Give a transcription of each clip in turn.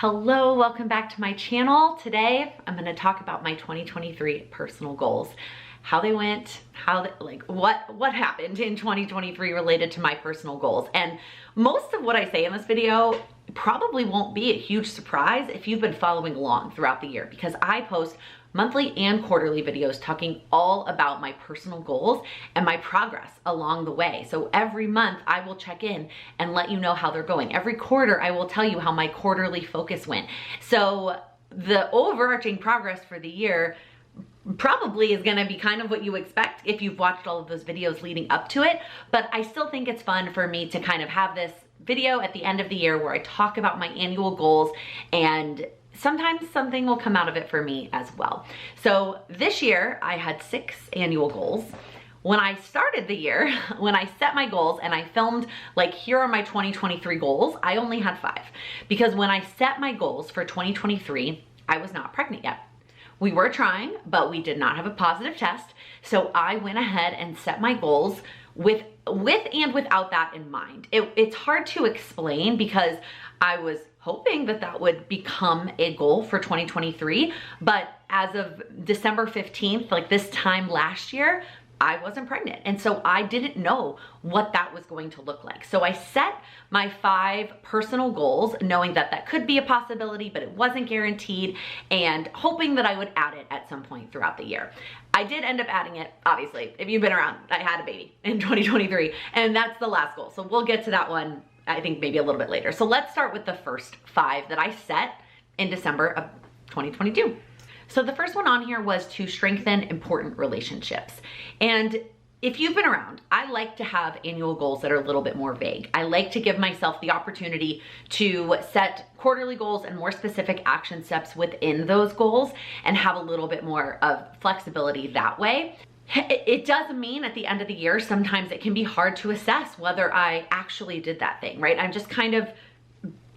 Hello, welcome back to my channel. Today, I'm going to talk about my 2023 personal goals. How they went, what happened in 2023 related to my personal goals. And most of what I say in this video probably won't be a huge surprise if you've been following along throughout the year, because I post monthly and quarterly videos talking all about my personal goals and my progress along the way. So every month I will check in and let you know how they're going. Every quarter I will tell you how my quarterly focus went. So the overarching progress for the year probably is going to be kind of what you expect if you've watched all of those videos leading up to it. But I still think it's fun for me to kind of have this video at the end of the year where I talk about my annual goals, and sometimes something will come out of it for me as well. So this year I had 6 annual goals. When I started the year, when I set my goals and I filmed like, here are my 2023 goals, I only had 5. Because when I set my goals for 2023, I was not pregnant yet. We were trying, but we did not have a positive test. So I went ahead and set my goals with and without that in mind. It's hard to explain because I was hoping that that would become a goal for 2023. But as of December 15th, like this time last year, I wasn't pregnant. And so I didn't know what that was going to look like. So I set my 5 personal goals knowing that that could be a possibility, but it wasn't guaranteed, and hoping that I would add it at some point throughout the year. I did end up adding it, obviously. If you've been around, I had a baby in 2023, and that's the last goal. So we'll get to that one, I think maybe a little bit later. So let's start with the first 5 that I set in December of 2022. So the first one on here was to strengthen important relationships. And if you've been around, I like to have annual goals that are a little bit more vague. I like to give myself the opportunity to set quarterly goals and more specific action steps within those goals and have a little bit more of flexibility that way. It does mean at the end of the year, sometimes it can be hard to assess whether I actually did that thing, right? I'm just kind of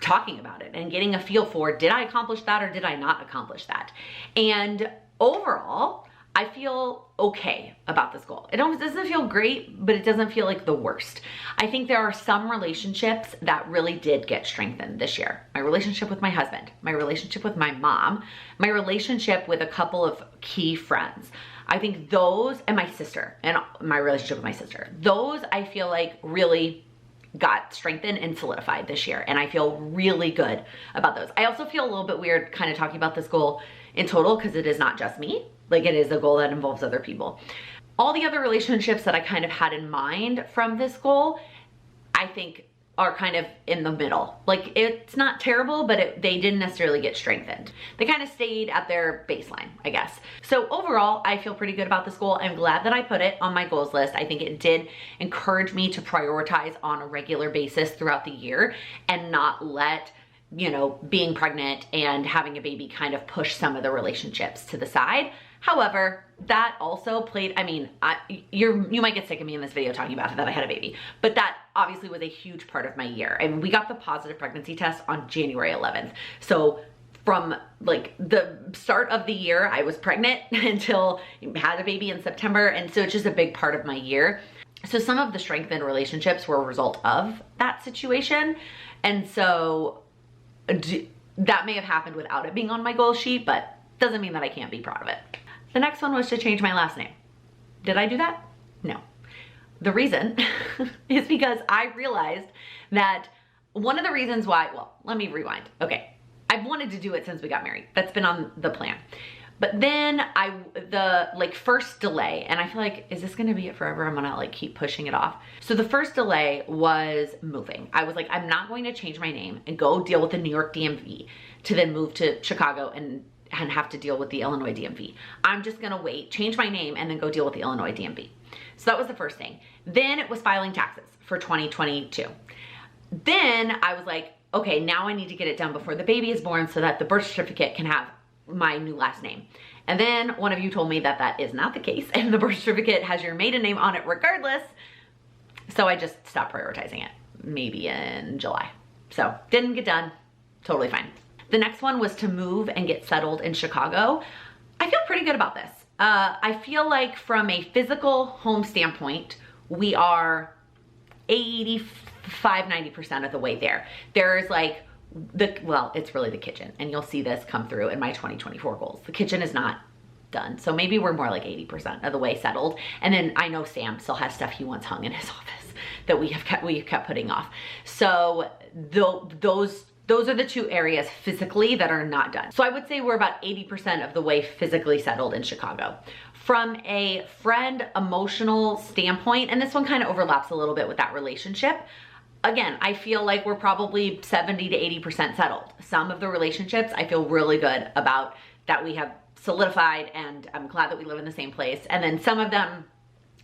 talking about it and getting a feel for, did I accomplish that or did I not accomplish that? And overall, I feel okay about this goal. It doesn't feel great, but it doesn't feel like the worst. I think there are some relationships that really did get strengthened this year. My relationship with my husband, my relationship with my mom, my relationship with a couple of key friends. I think those, and my sister, and my relationship with my sister, those I feel like really got strengthened and solidified this year, and I feel really good about those. I also feel a little bit weird kind of talking about this goal in total because it is not just me. Like, it is a goal that involves other people. All the other relationships that I kind of had in mind from this goal, I think are kind of in the middle. Like, it's not terrible, but they didn't necessarily get strengthened. They kind of stayed at their baseline, I guess. So overall, I feel pretty good about this goal. I'm glad that I put it on my goals list. I think it did encourage me to prioritize on a regular basis throughout the year and not let, you know, being pregnant and having a baby kind of push some of the relationships to the side. However, that also played, I mean, you might get sick of me in this video talking about that I had a baby, but that obviously was a huge part of my year. And we got the positive pregnancy test on January 11th. So from like the start of the year, I was pregnant until I had a baby in September. And so it's just a big part of my year. So some of the strengthened relationships were a result of that situation. And so that may have happened without it being on my goal sheet, but doesn't mean that I can't be proud of it. The next one was to change my last name. Did I do that? No. The reason is because I realized that one of the reasons why, well, let me rewind. Okay, I've wanted to do it since we got married. That's been on the plan. But then the first delay, and I feel like, is this gonna be it forever? I'm gonna like keep pushing it off. So the first delay was moving. I was like, I'm not going to change my name and go deal with the New York DMV to then move to Chicago and have to deal with the Illinois DMV. I'm just gonna wait, change my name, and then go deal with the Illinois DMV. So that was the first thing. Then it was filing taxes for 2022. Then I was like, okay, now I need to get it done before the baby is born so that the birth certificate can have my new last name. And then one of you told me that that is not the case, and the birth certificate has your maiden name on it regardless. So I just stopped prioritizing it, maybe in July. So didn't get done, totally fine. The next one was to move and get settled in Chicago. I feel pretty good about this. I feel like from a physical home standpoint, we are 85, 90% of the way there. There's like well, it's really the kitchen, and you'll see this come through in my 2024 goals. The kitchen is not done. So maybe we're more like 80% of the way settled. And then I know Sam still has stuff he wants hung in his office that we've kept putting off. So those are the two areas physically that are not done. So I would say we're about 80% of the way physically settled in Chicago. From a friend emotional standpoint, and this one kind of overlaps a little bit with that relationship, again, I feel like we're probably 70 to 80% settled. Some of the relationships I feel really good about that we have solidified, and I'm glad that we live in the same place. And then some of them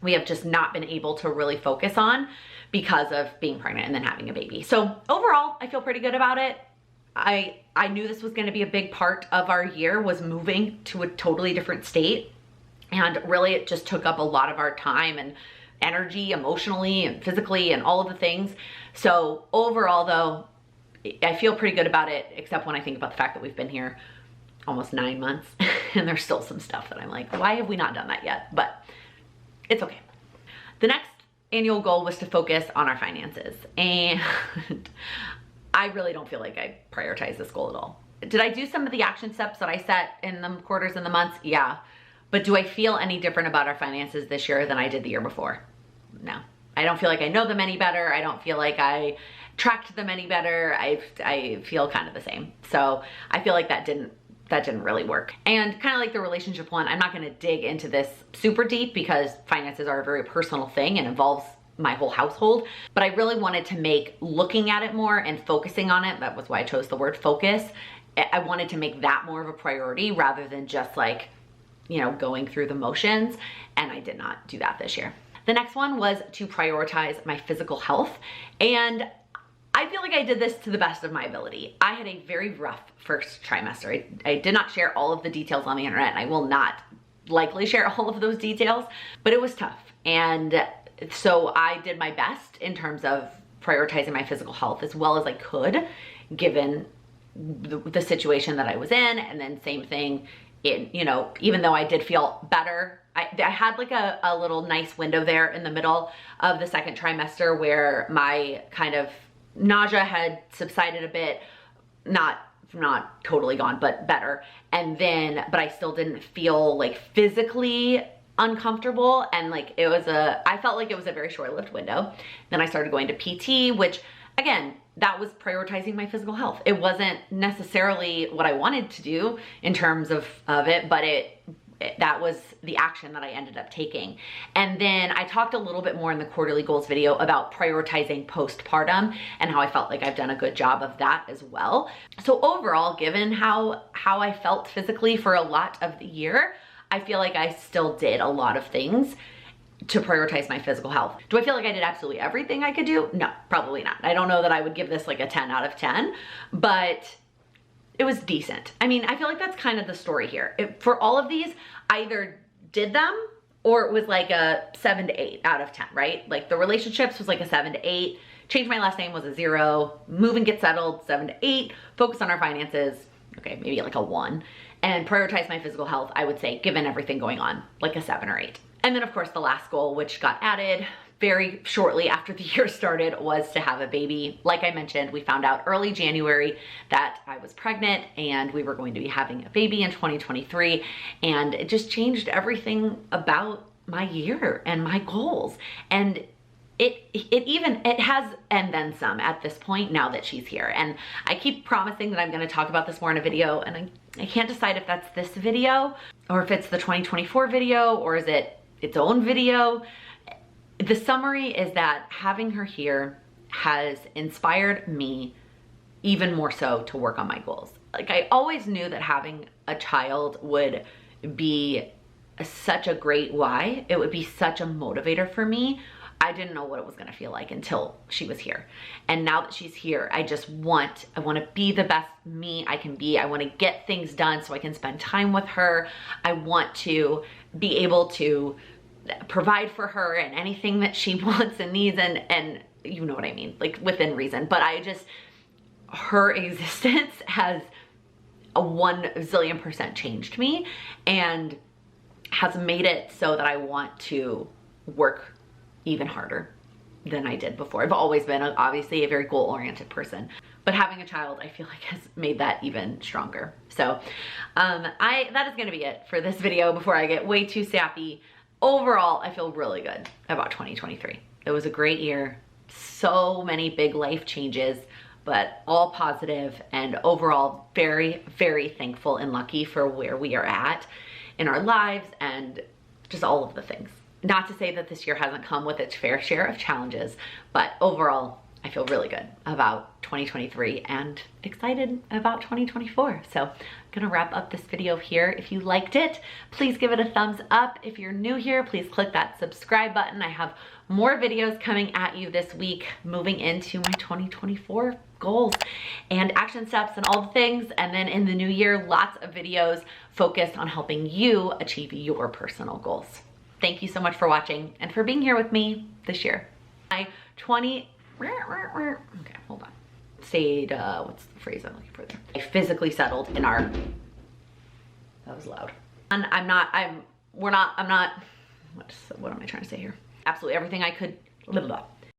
we have just not been able to really focus on because of being pregnant and then having a baby. So overall, I feel pretty good about it. I knew this was going to be a big part of our year, was moving to a totally different state. And really it just took up a lot of our time and energy emotionally and physically and all of the things. So overall though, I feel pretty good about it, except when I think about the fact that we've been here almost 9 months and there's still some stuff that I'm like, why have we not done that yet? But it's okay. The next annual goal was to focus on our finances, and I really don't feel like I prioritize this goal at all. Did I do some of the action steps that I set in the quarters and the months? Yeah. But do I feel any different about our finances this year than I did the year before? No. I don't feel like I know them any better. I don't feel like I tracked them any better. I feel kind of the same. So I feel like that didn't really work. And kind of like the relationship one, I'm not going to dig into this super deep because finances are a very personal thing and involves my whole household. But I really wanted to make looking at it more and focusing on it, that was why I chose the word focus. I wanted to make that more of a priority rather than just like, you know, going through the motions. And I did not do that this year. The next one was to prioritize my physical health. And I feel like I did this to the best of my ability. I had a very rough first trimester. I did not share all of the details on the internet, and I will not likely share all of those details, but it was tough. And so I did my best in terms of prioritizing my physical health as well as I could, given the situation that I was in. And then same thing in, you know, even though I did feel better, I had like a little nice window there in the middle of the second trimester where my kind of nausea had subsided a bit, not totally gone, but better. And then, but I still didn't feel like physically uncomfortable. And like I felt like it was a very short-lived window. Then I started going to PT, which again, that was prioritizing my physical health. It wasn't necessarily what I wanted to do in terms of it, but that was the action that I ended up taking. And then I talked a little bit more in the quarterly goals video about prioritizing postpartum and how I felt like I've done a good job of that as well. So overall, given how I felt physically for a lot of the year, I feel like I still did a lot of things to prioritize my physical health. Do I feel like I did absolutely everything I could do? No, probably not. I don't know that I would give this like a 10 out of 10, but it was decent. I mean, I feel like that's kind of the story here. For all of these, I either did them or it was like a 7 to 8 out of 10, right? Like the relationships was like a 7 to 8. Change my last name was a 0. Move and get settled, 7 to 8. Focus on our finances, okay, maybe like a 1. And prioritize my physical health, I would say, given everything going on, like a 7 or 8. And then of course the last goal, which got added very shortly after the year started, was to have a baby. Like I mentioned, we found out early January that I was pregnant and we were going to be having a baby in 2023. And it just changed everything about my year and my goals. And it has, and then some at this point now that she's here. And I keep promising that I'm going to talk about this more in a video, and I can't decide if that's this video or if it's the 2024 video or is it its own video. The summary is that having her here has inspired me even more so to work on my goals. Like I always knew that having a child would be such a great why. It would be such a motivator for me. I didn't know what it was gonna feel like until she was here. And now that she's here, I wanna be the best me I can be. I wanna get things done so I can spend time with her. I want to be able to provide for her and anything that she wants and needs, and you know what I mean, like within reason. But her existence has a 1 zillion % changed me and has made it so that I want to work even harder than I did before. I've always been obviously a very goal-oriented person, But having a child, I feel like, has made that even stronger. So that is gonna be it for this video before I get way too sappy. Overall, I feel really good about 2023. It was a great year. So many big life changes, but all positive, and overall very, very thankful and lucky for where we are at in our lives and just all of the things. Not to say that this year hasn't come with its fair share of challenges, but overall, I feel really good about 2023 and excited about 2024. So I'm gonna wrap up this video here. If you liked it, please give it a thumbs up. If you're new here, please click that subscribe button. I have more videos coming at you this week, moving into my 2024 goals and action steps and all the things. And then in the new year, lots of videos focused on helping you achieve your personal goals. Thank you so much for watching and for being here with me this year. Okay, hold on. Stayed, what's the phrase I'm looking for there? I physically settled in our, that was loud. And I'm not, what am I trying to say here? Absolutely everything I could, blah, blah, blah.